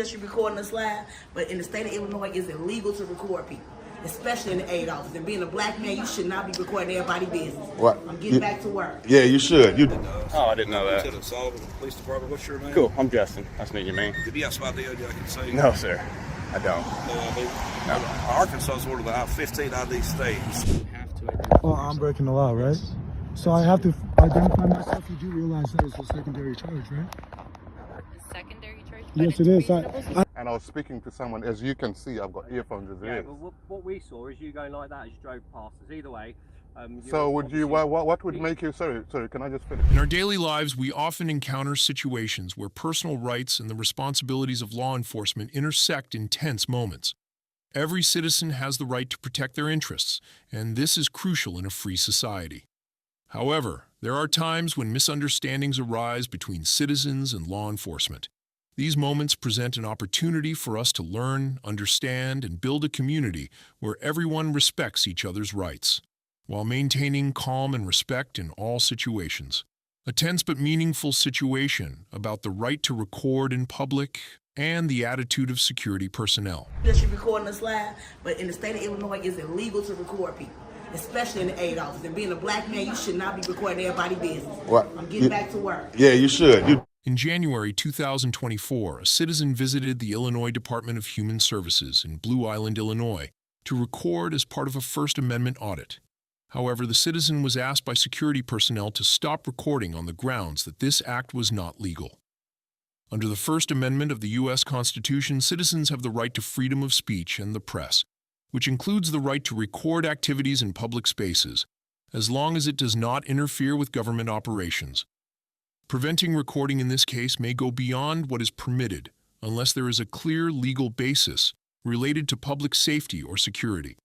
that you're recording us live, but in the state of Illinois, it's illegal to record people, especially in the aid office. And being a black man, you should not be recording everybody's business. What? I'm getting back to work. Yeah, you should. Oh, I didn't know that. Lieutenant Sullivan, Police Department. What's your name? Cool. I'm Justin. Nice to meet you, man. Did you have spot the ID I can say? No, sir. I don't. Arkansas is one of the 15 ID states. Oh, I'm breaking the law, right? So I have to identify myself. You do realize that it's a secondary charge, right? A secondary charge? Yes, it is. And I was speaking to someone. As you can see, I've got earphones as Yeah, is. well, what we saw is you going like that as you drove past us. Either way. So would you? What would make you? Sorry. Can I just finish? In our daily lives, we often encounter situations where personal rights and the responsibilities of law enforcement intersect in tense moments. Every citizen has the right to protect their interests, and this is crucial in a free society. However, there are times when misunderstandings arise between citizens and law enforcement. These moments present an opportunity for us to learn, understand, and build a community where everyone respects each other's rights, while maintaining calm and respect in all situations. A tense but meaningful situation about the right to record in public and the attitude of security personnel. That you're recording us live, but in the state of Illinois, it's illegal to record people, especially in the aid office. And being a black man, you should not be recording everybody's business. What? I'm getting back to work. Yeah, you should. In January 2024, a citizen visited the Illinois Department of Human Services in Blue Island, Illinois, to record as part of a First Amendment audit. However, the citizen was asked by security personnel to stop recording on the grounds that this act was not legal. Under the First Amendment of the U.S. Constitution, citizens have the right to freedom of speech and the press, which includes the right to record activities in public spaces, as long as it does not interfere with government operations. Preventing recording in this case may go beyond what is permitted, unless there is a clear legal basis related to public safety or security.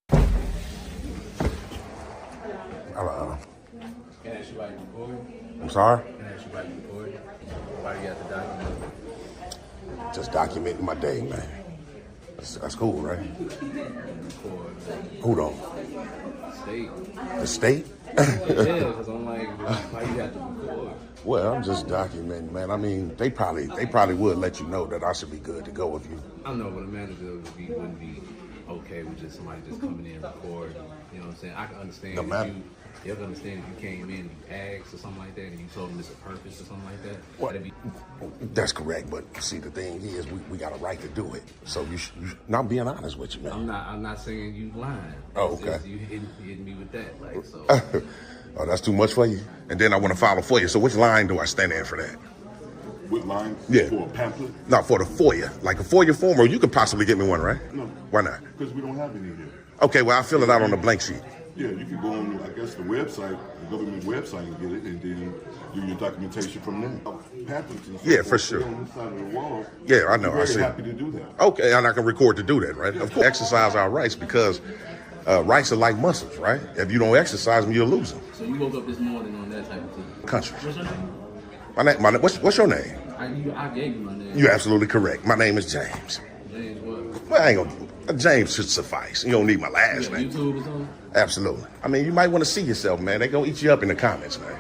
Hello. Can I ask you why you recording? I'm sorry? Can I ask you why you recording? Why do you have to document? Just documenting my day, man. That's cool, right? Record. Hold on. State. The state? Yeah, because I'm like, why you have to record? Well, I'm just documenting, man. I mean, they probably would let you know that I should be good to go if you. I know, but a manager wouldn't be okay with just somebody just coming in and recording. You know what I'm saying? I can understand you can understand if you came in and you asked or something like that and you told them it's a purpose or something like that. Well, that's correct, but see, the thing is, we got a right to do it. So you not being honest with you, man. I'm not saying you lying. Oh, okay. You hitting me with that, like so. Oh, that's too much for you? And then I want to file a FOIA. So which line do I stand in for that? What line? Yeah. For a pamphlet? No, for the FOIA. Like a FOIA form, or you could possibly get me one, right? No. Why not? Because we don't have any here. Okay, well, I'll fill it out on the blank sheet. Yeah, you can go on, I guess, the website, the government website, and get it, and then do your documentation from there. Pamphlets and stuff. Yeah, for sure. On this side of the wall. Yeah, I know. We're I see. very happy to do that. Okay, and I can record to do that, right? Of course, exercise our rights because rights are like muscles, right? If you don't exercise them, you'll lose them. So you woke up this morning on that type of thing. Country. What's your name? My name. What's your name? I gave you my name. You're absolutely correct. My name is James. James what? Well, I ain't gonna. James should suffice. You don't need my last name. YouTube or something? Absolutely. I mean, you might want to see yourself, man. They gonna eat you up in the comments, man.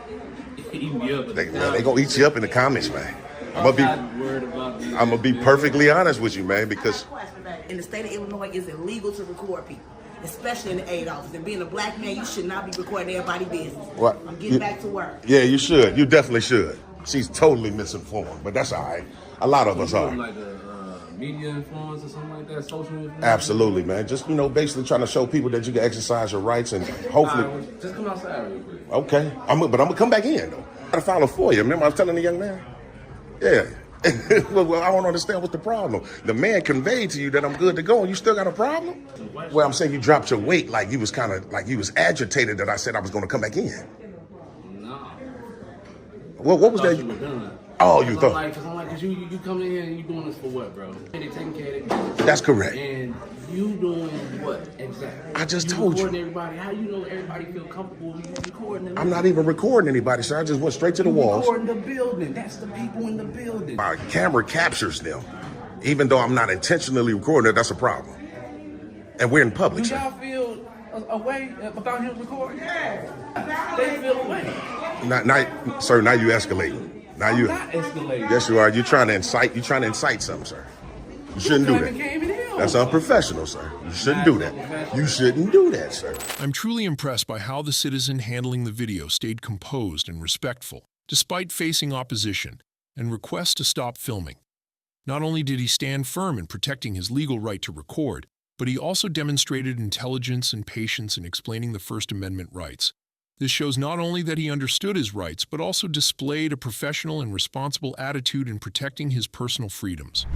Eat me up. They gonna eat you up in the comments, man. I'm gonna be perfectly honest with you, man, because in the state of Illinois, it's illegal to record people, especially in the aid office. And being a black man, you should not be recording everybody's business. What? I'm getting back to work. Yeah, you should. You definitely should. She's totally misinformed, but that's all right. A lot of us are. Like a media influence or something like that, social influence? Absolutely, man. Just, basically trying to show people that you can exercise your rights and hopefully. Right, just come outside real quick. Okay. But I'm going to come back in, though. I got to file a FOIA. Remember I was telling the young man? Yeah. Well, I don't understand what's the problem. The man conveyed to you that I'm good to go and you still got a problem? Well, I'm saying you dropped your weight like you was agitated that I said I was going to come back in. No. Well, what was that? You were done. Oh, you thought? Cause you come in here and you doing this for what, bro? They taking care of their business. That's correct. And you doing what exactly? I just told you. Recording everybody. How you know everybody feel comfortable with you recording them? I'm not even recording anybody, sir. I just went straight to the walls. Recording the building. That's the people in the building. My camera captures them, even though I'm not intentionally recording it. That's a problem. And we're in public, Do sir. y'all feel a way about him recording? Yeah. They feel a way. Sir, now you escalating. Now you not escalating. Yes, you are. You're trying to incite something, sir. You shouldn't do that. That's unprofessional, sir. You shouldn't do that. You shouldn't do that, sir. I'm truly impressed by how the citizen handling the video stayed composed and respectful, despite facing opposition and requests to stop filming. Not only did he stand firm in protecting his legal right to record, but he also demonstrated intelligence and patience in explaining the First Amendment rights. This shows not only that he understood his rights, but also displayed a professional and responsible attitude in protecting his personal freedoms.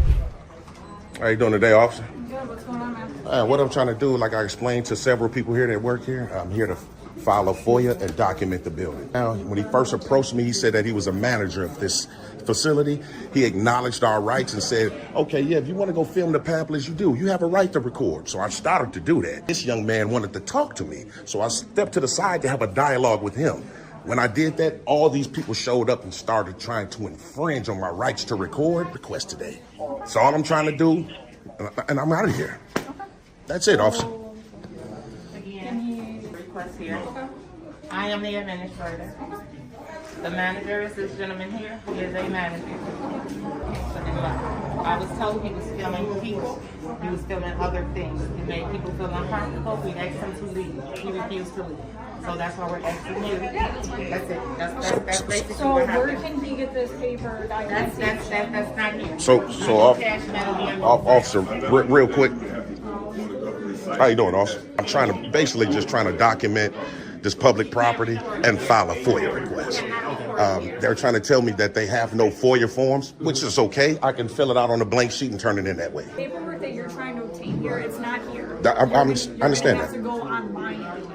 How you doing today, officer? Good. What's going on, man? What I'm trying to do, like I explained to several people here that work here, I'm here to file a FOIA and document the building. Now, when he first approached me, he said that he was a manager of this facility. He acknowledged our rights and said, okay, yeah, if you want to go film the pamphlets, you do. You have a right to record. So I started to do that. This young man wanted to talk to me. So I stepped to the side to have a dialogue with him. When I did that, all these people showed up and started trying to infringe on my rights to record. Request today. That's all I'm trying to do, and I'm out of here. That's it, officer. Again, request here. I am the administrator. The manager is this gentleman here. He is a manager. I was told he was filming people. He was filming other things. He made people feel uncomfortable. We asked him to leave. He refused to leave. So that's why we're asking you. That's it. That's basically So what where happened. can he get this paper documentation? That's not here. Officer, real quick. How you doing, officer? I'm basically just trying to document this public property and file a FOIA request. They're trying to tell me that they have no FOIA forms, which is okay. I can fill it out on a blank sheet and turn it in that way. The paperwork that you're trying to obtain here, it's not here. I understand It has that. to go online anyway.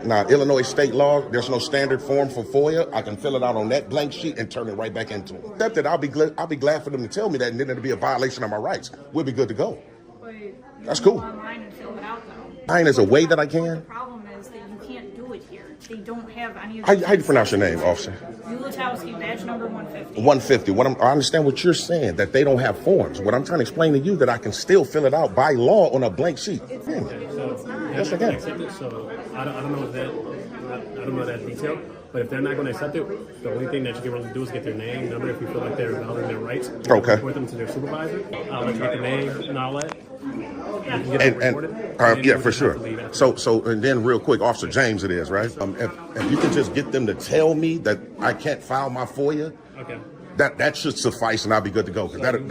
Now Illinois state law, there's no standard form for FOIA. I can fill it out on that blank sheet and turn it right back into it. Except that I'll be glad for them to tell me that, and then it'll be a violation of my rights. We'll be good to go. But you That's can cool. go online and fill it out though. Mine is a way that I The can. problem is that you can't do it here. They don't have any of How do you pronounce your name, officer? Ulatowski, badge number 150. 150. I understand what you're saying, that they don't have forms. What I'm trying to explain to you, that I can still fill it out by law on a blank sheet. It's not. Yes, I can. So I don't know that detail. But if they're not going to accept it, the only thing that you can really do is get their name, number, if you feel like they're violating their rights. Okay. Report them to their supervisor. Let you get the name and all that. Yeah, for sure. So, and then real quick, Officer James, it is right. If you can just get them to tell me that I can't file my FOIA, okay, that should suffice, and I'll be good to go. Because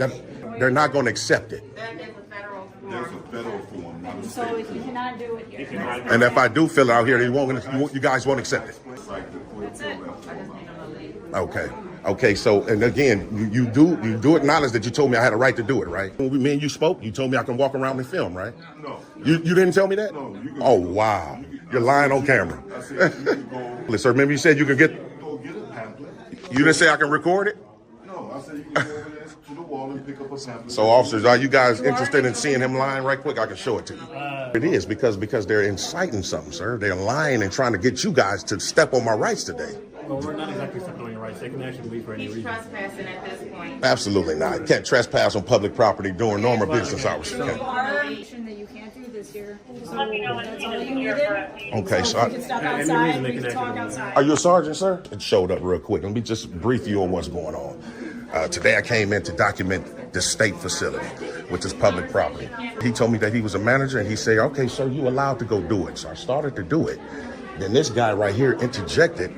they're not going to accept it. That is a federal form. There's a federal form, not a So state if you cannot do it here. And if I do fill it out here, you guys won't accept it. That's it. Okay. So, and again, you do acknowledge that you told me I had a right to do it, right? When me and you spoke, you told me I can walk around and film, right? No. You didn't tell me that? No. Oh, wow. You're lying on camera. I said you can go. Sir, remember you said you could get. Go get a pamphlet. You didn't say I can record it? No, I said you can go over there to the wall and pick up a pamphlet. So, officers, are you guys interested in seeing him lying right quick? I can show it to you. It is because they're inciting something, sir. They're lying and trying to get you guys to step on my rights today. well, we're not exactly stepping on your rights. They can actually leave for any He's reason. trespassing at this point. Absolutely not. You can't trespass on public property during normal business hours. So Okay. our nation that you can't do this here. So that's all you needed. Okay, so You can step outside. We can talk outside. Are you a sergeant, sir? It showed up real quick. Let me just brief you on what's going on. Today I came in to document the state facility, which is public property. He told me that he was a manager, and he said, okay, sir, you allowed to go do it. So I started to do it. Then this guy right here interjected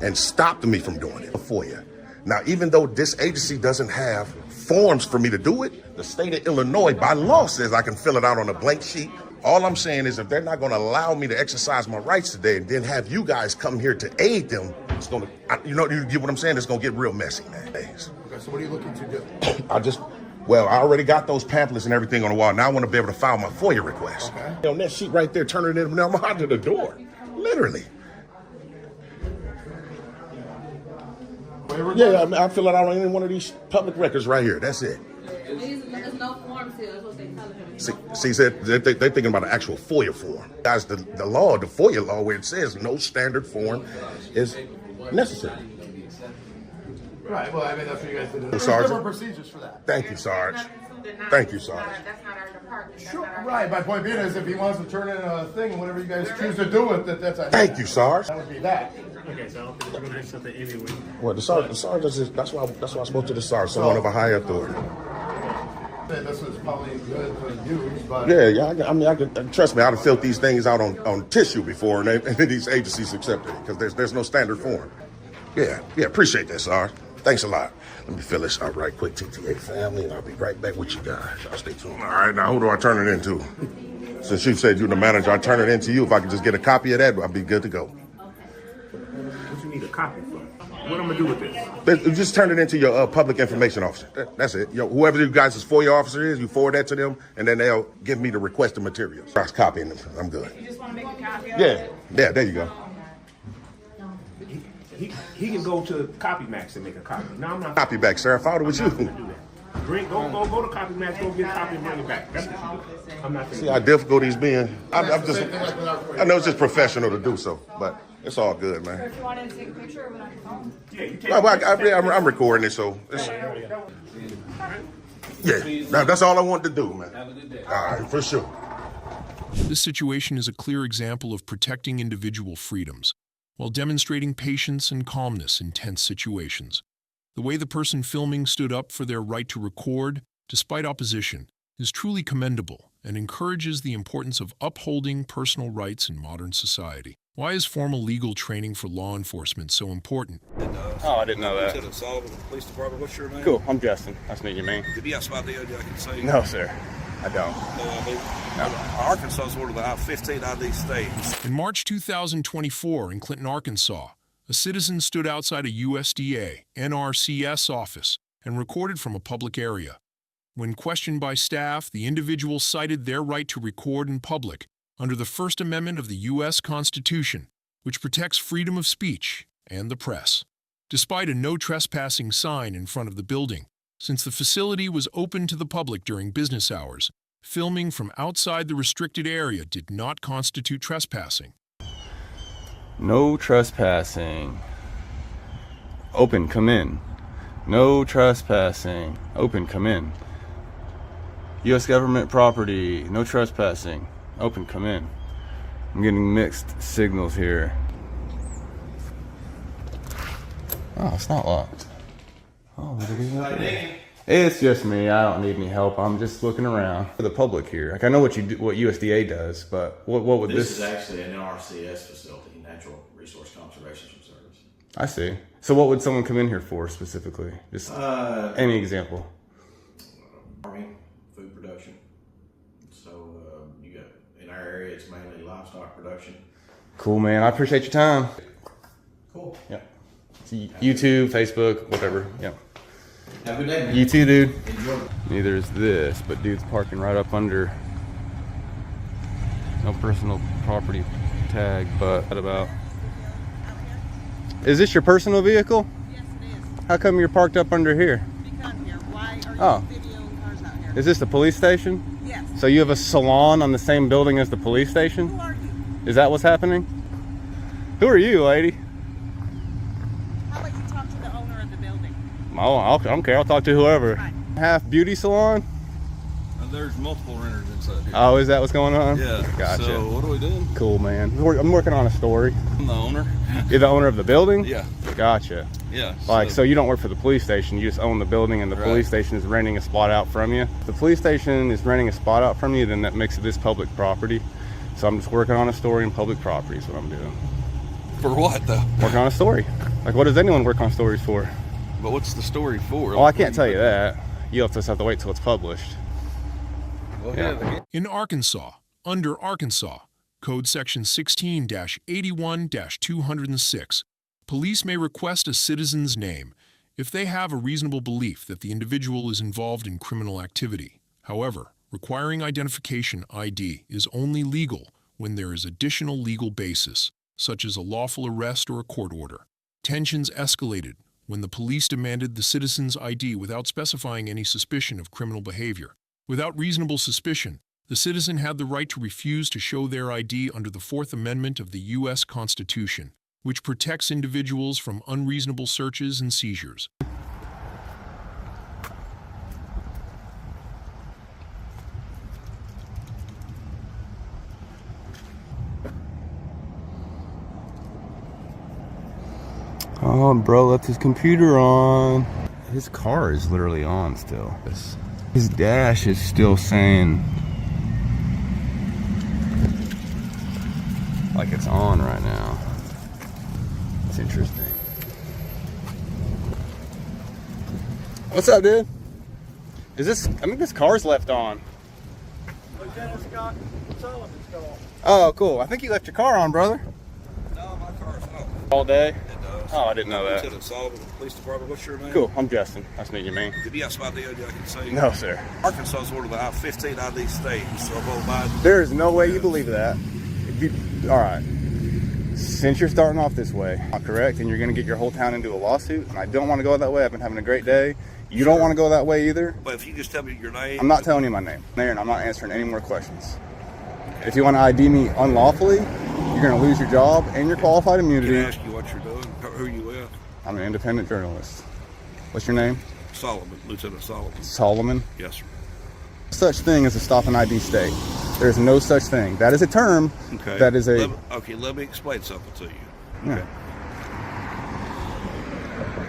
and stopped me from doing it for you. Now, even though this agency doesn't have forms for me to do it, the state of Illinois by law says I can fill it out on a blank sheet. All I'm saying is if they're not going to allow me to exercise my rights today and then have you guys come here to aid them, it's going to, you get what I'm saying? It's going to get real messy, man. Okay, so what are you looking to do? I already got those pamphlets and everything on the wall. Now I want to be able to file my FOIA request. Okay. On that sheet right there, turn it in, now I'm out to the door. Literally. Yeah, I fill it out on any one of these public records right here. That's it. There's no forms here. That's what they tell him. See, they're thinking about an actual FOIA form. Guys, the law, the FOIA law, where it says no standard form is necessary. Right, well, I mean, that's what you guys did. There's Sergeant. different procedures for that. Thank you, Sarge. Thank you, Sarge. That's not our department. Sure, right. My point being is if he wants to turn in a thing, whatever you guys choose to do with it, that's a... Thank you, Sarge. That would be that. Okay, so I don't think you're going to accept it anyway. Well, the Sarge is, that's why I spoke to the Sarge, someone of a higher authority. This is probably good to use, but I can trust me. I'd have filled these things out on tissue before, and these agencies accepted it because there's no standard form. Yeah, appreciate that, Sarge. Thanks a lot. Let me fill this out right quick, TTA family, and I'll be right back with you guys. I'll stay tuned. All right, now who do I turn it into? Since you said you're the manager, I turn it into you. If I could just get a copy of that, I'll be good to go. What you need a copy for? What I'm gonna do with this? Just turn it into your public information officer. That's it. Whoever you guys' FOIA officer is, you forward that to them, and then they'll give me the requested materials. I was copying them. I'm good. You just want to make a copy of Yeah, it? there you go. He can go to CopyMax and make a copy. No, I'm not. Copy back, sir. I thought it was you. Go to CopyMax, go get a copy and bring it back. That's what you do. I'm not. See how difficult he's being. I know it's just professional to do so, but it's all good, Or man. if you wanted to take a picture of it on your phone. Yeah, you take I'm recording it, so that's all I wanted to do, man. Have a good day. All right, for sure. This situation is a clear example of protecting individual freedoms while demonstrating patience and calmness in tense situations. The way the person filming stood up for their right to record, despite opposition, is truly commendable and encourages the importance of upholding personal rights in modern society. Why is formal legal training for law enforcement so important? Oh, I didn't know that. Lieutenant Sullivan, Police Department. What's your name? Cool. I'm Justin. Nice to meet you, man. Did you have somebody I can say? No, sir. I don't. Arkansas is one of the 15 ID states. In March 2024 in Clinton, Arkansas, a citizen stood outside a USDA NRCS office and recorded from a public area. When questioned by staff, the individual cited their right to record in public under the First Amendment of the U.S. Constitution, which protects freedom of speech and the press. Despite a no trespassing sign in front of the building, since the facility was open to the public during business hours, filming from outside the restricted area did not constitute trespassing. No trespassing. Open, come in. No trespassing. Open, come in. U.S. government property. No trespassing. Open, come in. I'm getting mixed signals here. Oh, it's not locked. Oh, what did he open? It's just me. I don't need any help. I'm just looking around for the public here. Like I know what USDA does, but what would this? This is actually an NRCS facility, Natural Resource Conservation Service. I see. So what would someone come in here for specifically? Just any example. Farming, food production. So you got in our area, it's mainly livestock production. Cool, man. I appreciate your time. Cool. Yep. YouTube, Facebook, whatever. Yep. Have a good day, man. You too, dude. Enjoy. Neither is this, but dude's parking right up under. No personal property tag, but what about? Is this your personal vehicle? Yes, it is. How come you're parked up under here? Because here. Why are you videoing cars out here? Is this the police station? Yes. So you have a salon on the same building as the police station? Who are you? Is that what's happening? Who are you, lady? How about you talk to the owner of the building? Oh, I don't care. I'll talk to whoever. Right. Half beauty salon? There's multiple renters inside here. Oh, is that what's going on? Yeah. Gotcha. So what are we doing? Cool, man. I'm working on a story. I'm the owner. You're the owner of the building? Yeah. Gotcha. Yeah. So you don't work for the police station, you just own the building and the police station is renting a spot out from you. If the police station is renting a spot out from you, then that makes this public property. So I'm just working on a story in public property is what I'm doing. For what though? Working on a story. Like what does anyone work on stories for? But what's the story for? Oh, I can't tell you that. You'll just have to wait till it's published. Well, Yeah. In Arkansas, under Arkansas, Code Section 16-81-206, police may request a citizen's name if they have a reasonable belief that the individual is involved in criminal activity. However, requiring identification ID is only legal when there is additional legal basis, such as a lawful arrest or a court order. Tensions escalated when the police demanded the citizen's ID without specifying any suspicion of criminal behavior. Without reasonable suspicion, the citizen had the right to refuse to show their ID under the Fourth Amendment of the U.S. Constitution, which protects individuals from unreasonable searches and seizures. Oh, bro left his computer on. His car is literally on still. His dash is still saying like it's on right now. It's interesting. What's up, dude? Is this, I think this car's left on. Lieutenant Scott Sullivan's call. Oh, cool. I think you left your car on, brother. No, my car's off. All day? It does. Oh, I didn't know that. Lieutenant Sullivan, Police Department. What's your name? Cool. I'm Justin. Nice to meet you, man. Did you have some idea I can say? No, sir. Arkansas is one of the 15 ID states, so Joe Biden. There is no way you believe that. All right. Since you're starting off this way, correct, and you're going to get your whole town into a lawsuit, and I don't want to go that way. I've been having a great day. You don't want to go that way either. But if you just tell me your name. I'm not telling you my name, and I'm not answering any more questions. If you want to ID me unlawfully, you're going to lose your job and your qualified immunity. Can I ask you what you're doing? Who are you with? I'm an independent journalist. What's your name? Solomon, Lieutenant Solomon. Solomon? Yes, sir. Such thing as a stop and ID state. There's no such thing. That is a term. Okay. That is a. Let me explain something to you. Yeah.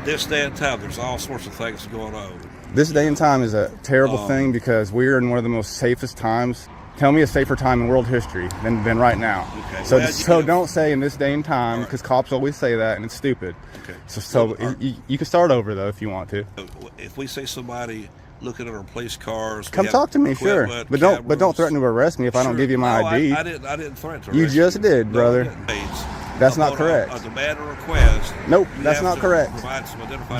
This day and time, there's all sorts of things going on. This day and time is a terrible thing because we're in one of the most safest times. Tell me a safer time in world history than right now. Okay. So don't say in this day and time because cops always say that and it's stupid. Okay. You can start over though if you want to. If we see somebody looking at our police cars, come talk to me, sure, but don't threaten to arrest me if I don't give you my ID. I didn't threaten to arrest you. Just did, brother. That's not correct. A demand or request. Nope, that's not correct.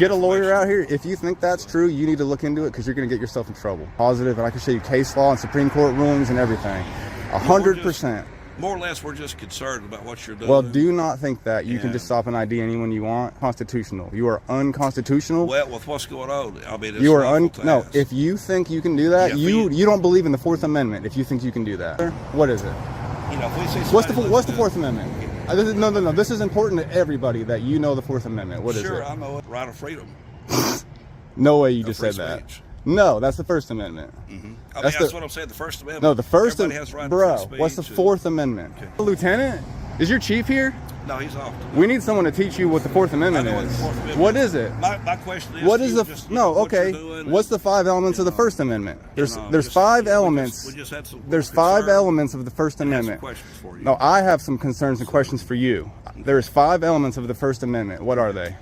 Get a lawyer information. out here. If you think that's true, you need to look into it because you're going to get yourself in trouble. Positive, and I can show you case law and Supreme Court rulings and everything. 100%. More or less, we're just concerned about what you're doing. Well, do not think that you can just stop and ID anyone you want. Constitutional. You are unconstitutional. Well, with what's going on, I mean, it's you are no. If you think you can do that, you don't believe in the Fourth Amendment. If you think you can do that, what is it? You know, if we see what's the Fourth Amendment? No. This is important to everybody that you know the Fourth Amendment. What is it? Sure, I know it. Right of freedom. No way you just said that. No, that's the First Amendment. Mm-hmm. That's what I'm saying. The First Amendment. No, the First Amendment. Bro, what's the Fourth Amendment? Okay. Lieutenant, is your chief here? No, he's off. We need someone to teach you what the Fourth Amendment is. What is it? My question is. What is the? What's the 5 elements of the First Amendment? There's 5 elements. There's 5 elements of the First Amendment. No, I have some concerns and questions for you. There's 5 elements of the First Amendment. What are they?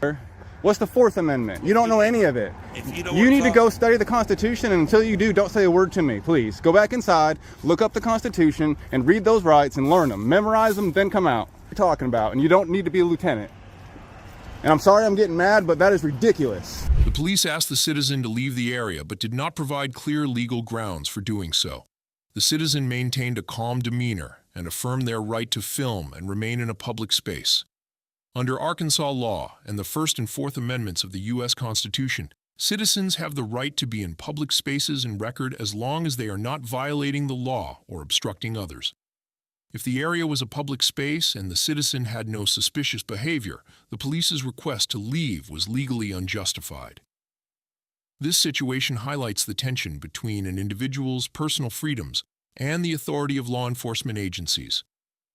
What's the Fourth Amendment? You don't know any of it. You need to go study the Constitution, and until you do, don't say a word to me, please. Go back inside, look up the Constitution, and read those rights and learn them. Memorize them, then come out. What you're talking about, and you don't need to be a lieutenant. And I'm sorry I'm getting mad, but that is ridiculous. The police asked the citizen to leave the area, but did not provide clear legal grounds for doing so. The citizen maintained a calm demeanor and affirmed their right to film and remain in a public space. Under Arkansas law and the First and Fourth Amendments of the U.S. Constitution, citizens have the right to be in public spaces and record as long as they are not violating the law or obstructing others. If the area was a public space and the citizen had no suspicious behavior, the police's request to leave was legally unjustified. This situation highlights the tension between an individual's personal freedoms and the authority of law enforcement agencies.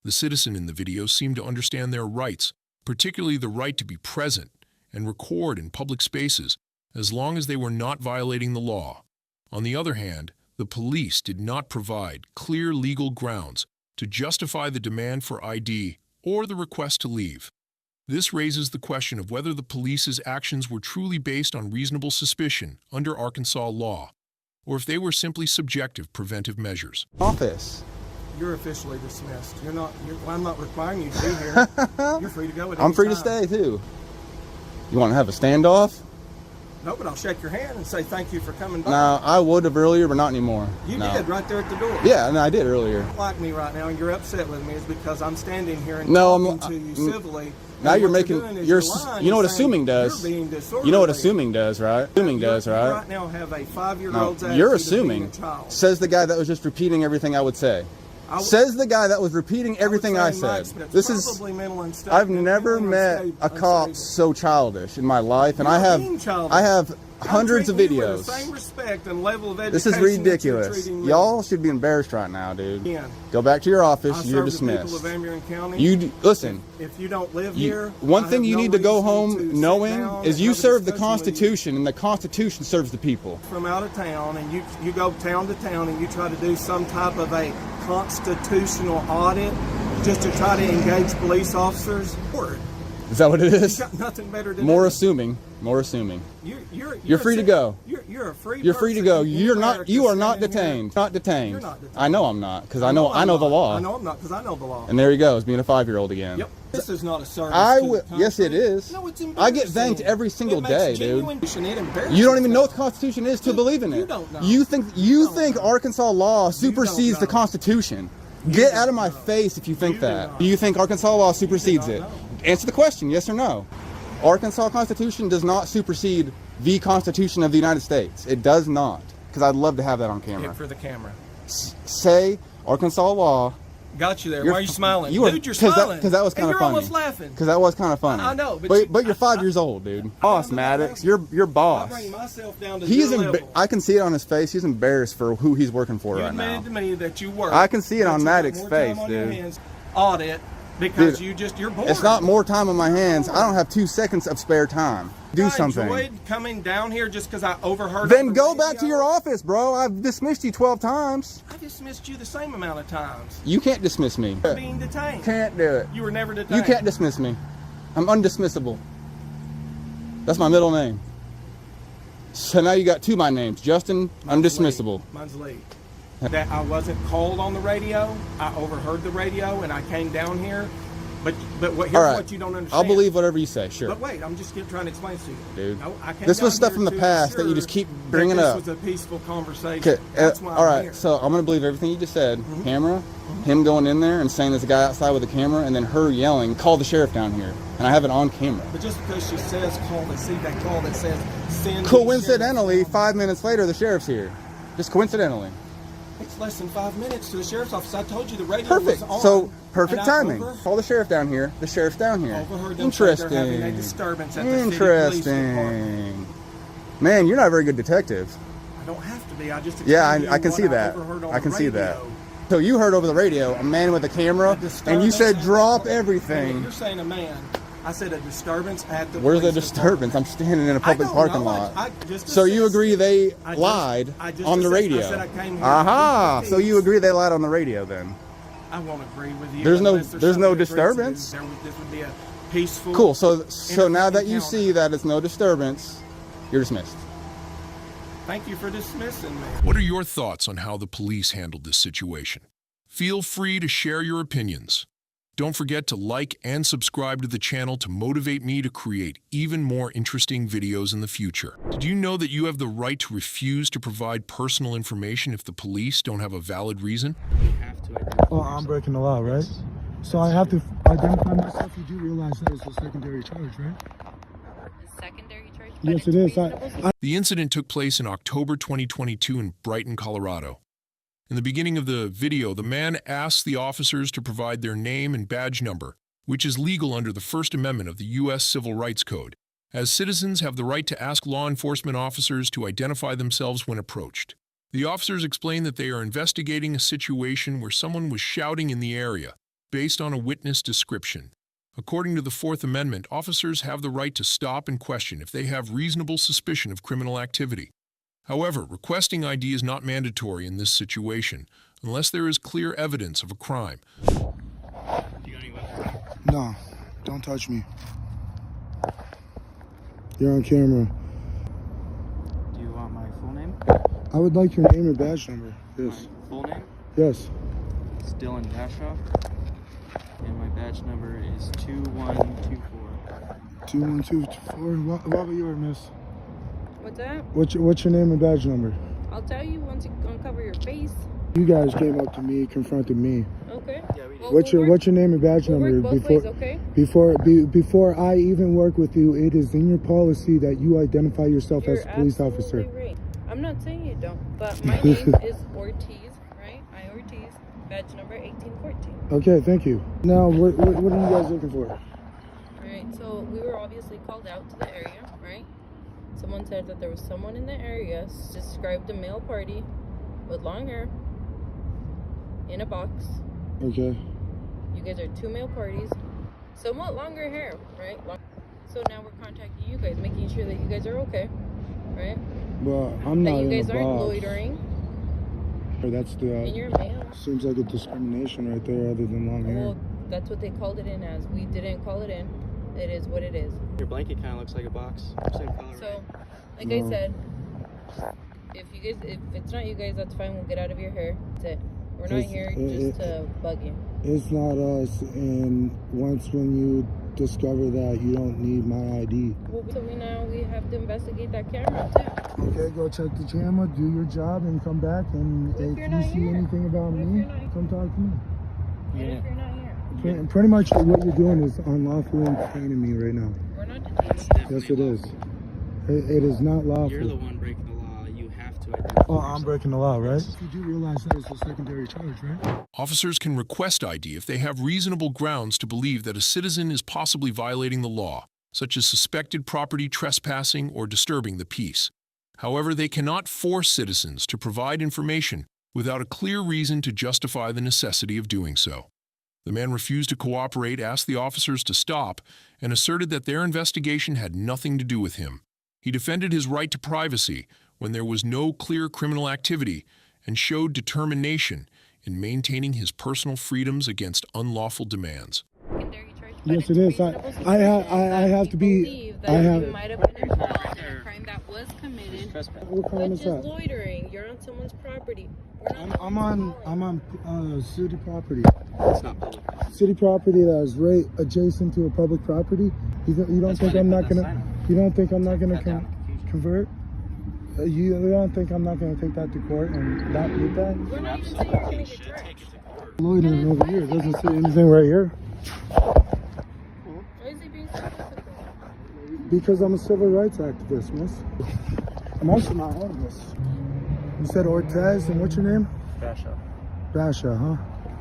The citizen in the video seemed to understand their rights, particularly the right to be present and record in public spaces as long as they were not violating the law. On the other hand, the police did not provide clear legal grounds to justify the demand for ID or the request to leave. This raises the question of whether the police's actions were truly based on reasonable suspicion under Arkansas law, or if they were simply subjective preventive measures. Office. You're officially dismissed. I'm not requiring you to be here. You're free to go at any I'm free to time. stay too. You want to have a standoff? No, but I'll shake your hand and say thank you for coming by. No, I would have earlier, but not anymore. You did right there at the door. Yeah, no, I did earlier. If you like me right now and you're upset with me is because I'm standing here and talking to you civilly. Now you're making, you know what assuming does? You're being disorderly. You know what assuming does, right? Assuming does, right? You right now have a 5-year-old's attitude you're of being assuming, a child. says the guy that was just repeating everything I would say. Says the guy that was repeating everything I said. This is, I've never met a cop so childish in my life, and I have hundreds of treating you with videos. the same respect and level of education. This is that you're ridiculous. treating me. Y'all should be embarrassed right now, dude. Yeah. Go back to your office. I You're serve the people dismissed. of Amendment County. Listen. If you don't live here, One I thing have you no need to go reason to home sit knowing down is and you have a serve the discussion with you. Constitution, and the Constitution serves the people. From out of town, and you go town to town, and you try to do some type of a constitutional audit just to try to engage police officers. Is that what it is? You got nothing better to More do. assuming. More assuming. You're free to go. You're a free. You're free to go. person in You're not. America You are not standing here. detained. Not detained. You're not detained. I know I'm not, because I know I'm the not. law. I know I'm not, because I know the law. And there he goes, being a 5-year-old again. Yep. This is not a service. Yes, it is. No, it's I get thanked every single day, dude. It You don't even know what the Constitution is to believe in it. You don't know. You think Arkansas law supersedes the Constitution. Get out of my face if you think that. Do you think Arkansas law supersedes it? Answer the question, yes or no. Arkansas Constitution does not supersede the Constitution of the United States. It does not. Because I'd love to have that on camera. Hit for the camera. Say Arkansas law. Got you there. Why are you smiling? Dude, you're Cause smiling. Because that was kind of funny. You're almost laughing. Because that was kind of funny. I know, but you're 5 years old, dude. Boss, Maddox. You're boss. I bring myself down to He's your level. I can see it on his face. He's embarrassed for who he's working for right now. You admitted to me that you work. I can see it on that you got Maddox's more face, time on your dude. hands. Audit because Dude, you're bored. It's not more time on my hands. I don't have 2 seconds of spare time. Do something. I enjoyed coming down here just because I overheard. Then go back to your office, bro. I've dismissed you 12 times. I dismissed you the same amount of times. You can't dismiss me. I'm being detained. Can't do it. You were never detained. You can't dismiss me. I'm undismissible. That's my middle name. So now you got 2 my names. Justin, undismissible. Mine's Lee. That I wasn't called on the radio. I overheard the radio and I came down here. But here's what you don't understand. I'll believe whatever you say, sure. But wait, I'm just trying to explain to you. Dude, No, I came this was down stuff here from the to past that you ensure just keep bringing up. This was a peaceful conversation. Okay, That's why all I'm right, here. so I'm going to believe everything you just said. Camera, him going in there and saying there's a guy outside with a camera, and then her yelling, call the sheriff down here. And I have it on camera. But just because she says call, they see that call that says send. Coincidentally, 5 minutes later, the sheriff's here. Just coincidentally. It's less than 5 minutes to the sheriff's office. I told you the radio Perfect. was on. So perfect and I timing. Call the sheriff down here. The sheriff's down here. overheard them say they're having a disturbance at the city police department. Interesting. Man, you're not a very good detective. I don't have to be. I just Yeah, explained to I you can what see that. overheard on I can the see that. radio. So you heard over the radio a man with a camera, and you said drop You're everything. saying a man. I said a disturbance at the Where's the police disturbance? I'm standing in a public I don't parking know. lot. I just So you agree they I just- lied I just on the said- radio? I said I came here Aha! to So you agree they lied on the radio then? I won't agree with you. There's no unless no something aggressive. disturbance. This would be a peaceful. Cool. So now that you encounter. see that it's no disturbance, you're dismissed. Thank you for dismissing me. What are your thoughts on how the police handled this situation? Feel free to share your opinions. Don't forget to like and subscribe to the channel to motivate me to create even more interesting videos in the future. Did you know that you have the right to refuse to provide personal information if the police don't have a valid reason? Oh, I'm breaking the law, right? So I have to identify myself. You do realize that it's a secondary charge, right? Secondary charge? Yes, it is. The incident took place in October 2022 in Brighton, Colorado. In the beginning of the video, the man asked the officers to provide their name and badge number, which is legal under the First Amendment of the U.S. Civil Rights Code, as citizens have the right to ask law enforcement officers to identify themselves when approached. The officers explained that they are investigating a situation where someone was shouting in the area, based on a witness description. According to the Fourth Amendment, officers have the right to stop and question if they have reasonable suspicion of criminal activity. However, requesting ID is not mandatory in this situation, unless there is clear evidence of a crime. No, don't touch me. You're on camera. Do you want my full name? I would like your name and badge number. Yes. My full name? Yes. It's Dylan Dashoff. And my badge number is 2124. 2124. What about yours, miss? What's that? What's your name and badge number? I'll tell you once you uncover your face. You guys came up to me, confronted me. Okay. Well, What's your name and badge number? Work both ways, okay? Before I even work with you, it is in your policy that you identify yourself as a police officer. Right. I'm not saying you don't, but my name is Ortiz, right? I Ortiz, badge number 1814. Okay, thank you. Now, what are you guys looking for? Alright, so we were obviously called out to the area, right? Someone said that there was someone in the area, described a male party with long hair in a box. Okay. You guys are two male parties, somewhat longer hair, right? So now we're contacting you guys, making sure that you guys are okay, right? Well, I'm not in that you guys a aren't box. loitering. That's the. And you're male. Seems like a discrimination right there, other than long hair. Well, that's what they called it in as. We didn't call it in. It is what it is. Your blanket kind of looks like a box. Same color. So, like I said, if it's not you guys, that's fine. We'll get out of your hair. That's it. We're not here just to bug you. It's not us, and when you discover that, you don't need my ID. Well, so we have to investigate that camera too. Okay, go check the camera, do your job, and come back. And if you see anything about me, come talk to me. Yeah. If you're not here. Pretty much what you're doing is unlawfully detaining me right now. We're not detaining. Yes, it is. It is not lawful. You're the one breaking the law. You have to identify. Oh, I'm breaking the law, right? You do realize that is a secondary charge, right? Officers can request ID if they have reasonable grounds to believe that a citizen is possibly violating the law, such as suspected property trespassing or disturbing the peace. However, they cannot force citizens to provide information without a clear reason to justify the necessity of doing so. The man refused to cooperate, asked the officers to stop, and asserted that their investigation had nothing to do with him. He defended his right to privacy when there was no clear criminal activity and showed determination in maintaining his personal freedoms against unlawful demands. Yes, it is. I have to be. I have. You might have been involved in a crime that was committed. What crime is that? Loitering. You're on someone's property. I'm on city property. It's not public. City property that is right adjacent to a public property. You don't think I'm not gonna? You don't think I'm not gonna convert? You don't think I'm not gonna take that to court and not get that? We're not even saying you're gonna get charged. Loitering over here. It doesn't say anything right here. Why is he being so difficult? Because I'm a civil rights activist, miss. I'm also not homeless. You said Ortez, and what's your name? Basha. Basha, huh?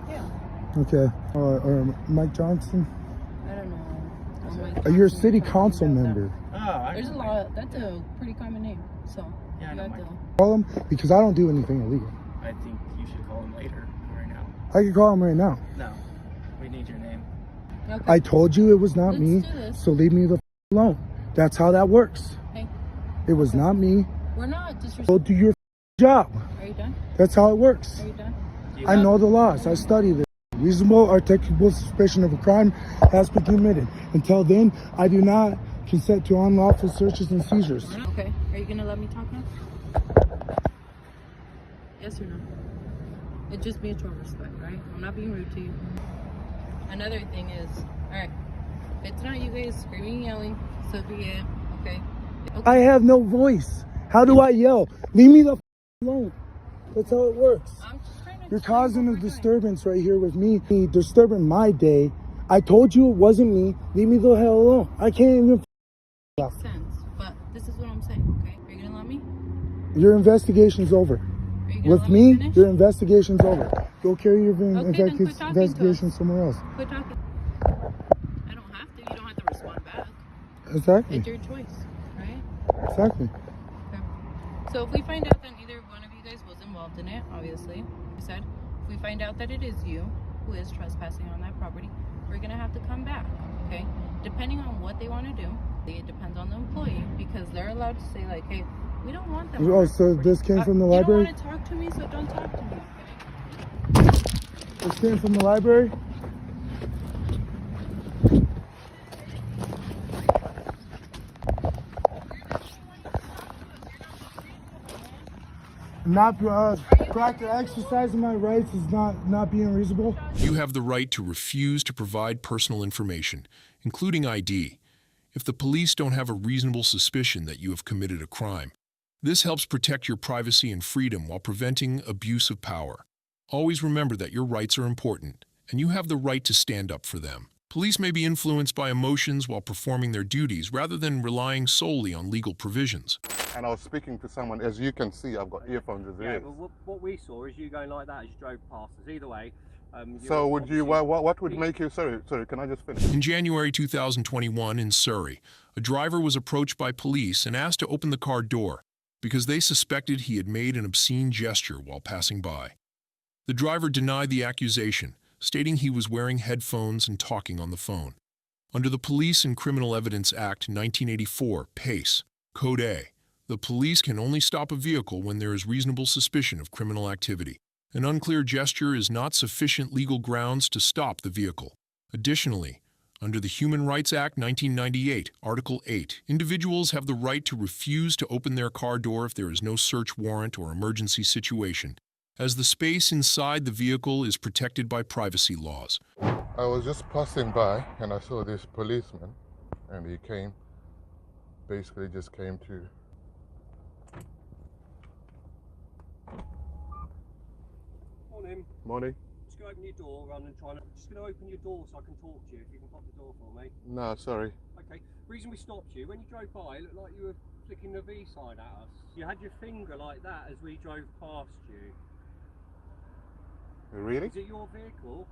Yeah. Okay. Or Mike Johnson? I don't know. You're a city council member. There's a lot. That's a pretty common name. So, yeah, I know Mike. Call him because I don't do anything illegal. I think you should call him later, right now. I can call him right now. No, we need your name. Okay. I told you it was not me, do this. so leave me the alone. That's how that works. Hey. It was not me. We're not disrespectful. Go do your job. Are you done? That's how it works. Are you done? I know the laws. I study this. Reasonable articulable suspicion of a crime has been committed. Until then, I do not consent to unlawful searches and seizures. Okay. Are you gonna let me talk now? Yes or no? It's just mutual respect, right? I'm not being rude to you. Another thing is, alright, if it's not you guys screaming and yelling, so be it, okay? I have no voice. How do I yell? Leave me the alone. That's how it works. You're causing a disturbance right here with me, disturbing my day. I told you it wasn't me. Leave me the hell alone. I can't even. Makes sense, but this is what I'm saying, okay? Are you gonna let me? Your investigation's over. With me, your investigation's over. Go carry your investigation somewhere else. Quit talking. I don't have to. You don't have to respond back. Exactly. It's your choice, right? Exactly. Okay. So if we find out that neither one of you guys was involved in it, obviously, I said, if we find out that it is you who is trespassing on that property, we're gonna have to come back, okay? Depending on what they want to do, it depends on the employee because they're allowed to say like, hey, we don't want them. Oh, so this came from the library? You don't want to talk to me, so don't talk to me, okay? This came from the library? Not practice exercising my rights is not being reasonable. You have the right to refuse to provide personal information, including ID, if the police don't have a reasonable suspicion that you have committed a crime. This helps protect your privacy and freedom while preventing abuse of power. Always remember that your rights are important, and you have the right to stand up for them. Police may be influenced by emotions while performing their duties rather than relying solely on legal provisions. And I was speaking to someone, as you can see, I've got earphones as Yeah, it is. but what we saw is you going like that as you drove past us. Either way. So would you, what would make you, sorry, can I just finish? In January 2021 in Surrey, a driver was approached by police and asked to open the car door because they suspected he had made an obscene gesture while passing by. The driver denied the accusation, stating he was wearing headphones and talking on the phone. Under the Police and Criminal Evidence Act 1984, PACE, Code A, the police can only stop a vehicle when there is reasonable suspicion of criminal activity. An unclear gesture is not sufficient legal grounds to stop the vehicle. Additionally, under the Human Rights Act 1998, Article 8, individuals have the right to refuse to open their car door if there is no search warrant or emergency situation, as the space inside the vehicle is protected by privacy laws. I was just passing by and I saw this policeman and he came, basically just came to... Morning. Morning. Just go open your door rather than trying to... Just going to open your door so I can talk to you, if you can pop the door for me. No, sorry. Okay. Reason we stopped you, when you drove by, it looked like you were flicking the V sign at us. You had your finger like that as we drove past you. Really? Is it your vehicle?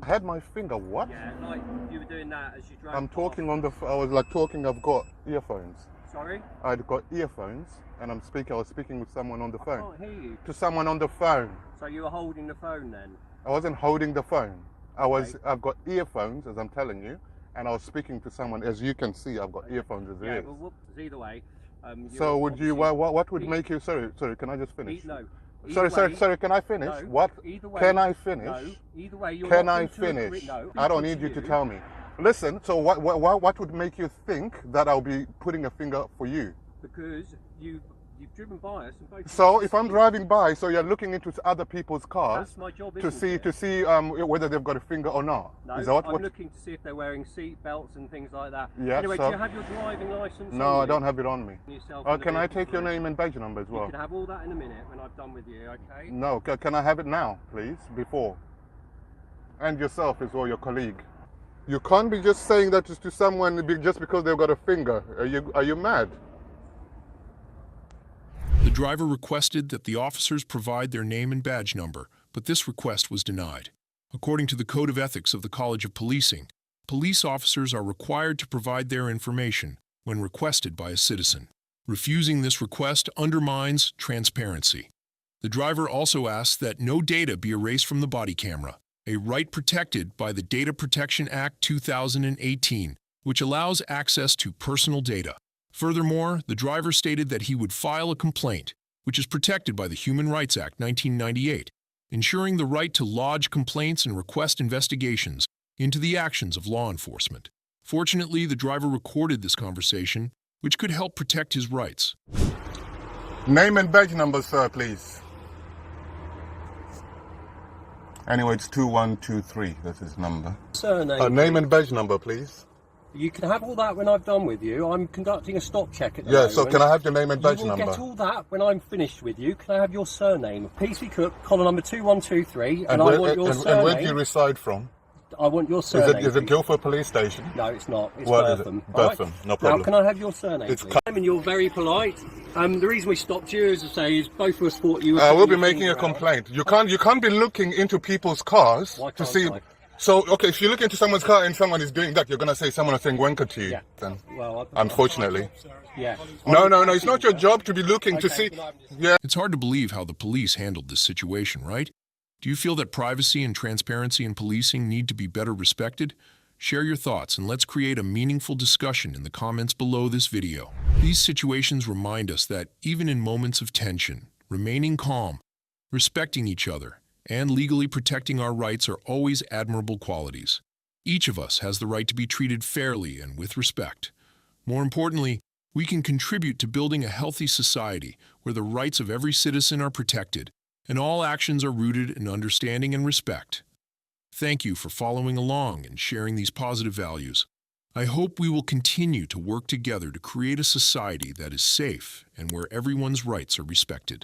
I had my finger, what? Yeah, like you were doing that as you drove I'm past. talking on the, I was like talking, I've got earphones. Sorry? I'd got earphones and I was speaking with someone on the phone. I can't hear you. To someone on the phone. So you were holding the phone then? I wasn't holding the phone. I've got earphones, as I'm telling you, and I was speaking to someone, as you can see, I've got earphones as it is. Yeah, well, either way. So would you, what would make you, sorry, can I just finish? No. Sorry, can I finish? No, What? Either way, can I finish? No, either way, you're can not I into finish? No, I don't need you to tell me. Listen, so what would make you think that I'll be putting a finger up for you? Because you've driven by us and both. So if I'm driving by, so you're looking into other people's cars That's my job, to see whether they've got a finger or not. No, Is that what, I'm looking to see if they're wearing seat belts and things like that. Yeah, anyway, so, do you have your driving license? No, I don't have it on me. Can I take your name? name and badge number as well? You can have all that in a minute when I've done with you, okay? No, can I have it now, please, before? And yourself as well, your colleague. You can't be just saying that to someone just because they've got a finger. Are you mad? The driver requested that the officers provide their name and badge number, but this request was denied. According to the Code of Ethics of the College of Policing, police officers are required to provide their information when requested by a citizen. Refusing this request undermines transparency. The driver also asks that no data be erased from the body camera, a right protected by the Data Protection Act 2018, which allows access to personal data. Furthermore, the driver stated that he would file a complaint, which is protected by the Human Rights Act 1998, ensuring the right to lodge complaints and request investigations into the actions of law enforcement. Fortunately, the driver recorded this conversation, which could help protect his rights. Name and badge number, sir, please. Anyway, it's 2123, that's his number. Surname. Name and badge number, please. You can have all that when I've done with you. I'm conducting a stop check at the moment. So can I have your name and badge You will number? get all that when I'm finished with you. Can I have your surname? PC Cook, column number 2123, and I want your surname. And where do you reside from? I want your surname. Is it Guildford Police Station? No, it's not. It's What Bertham. is it? Bertham, no problem. Now, can I have your surname, It's please? And you're very polite. The reason we stopped you, as I say, is both of us thought you were... We'll be making a complaint. You can't be looking into people's cars to see... So, okay, if you look into someone's car and someone is doing that, you're going to say someone is saying wanker to you. Yeah. Then, well, unfortunately. Yeah. No, it's not your job to be looking to see... Yeah. It's hard to believe how the police handled this situation, right? Do you feel that privacy and transparency in policing need to be better respected? Share your thoughts and let's create a meaningful discussion in the comments below this video. These situations remind us that even in moments of tension, remaining calm, respecting each other, and legally protecting our rights are always admirable qualities. Each of us has the right to be treated fairly and with respect. More importantly, we can contribute to building a healthy society where the rights of every citizen are protected and all actions are rooted in understanding and respect. Thank you for following along and sharing these positive values. I hope we will continue to work together to create a society that is safe and where everyone's rights are respected.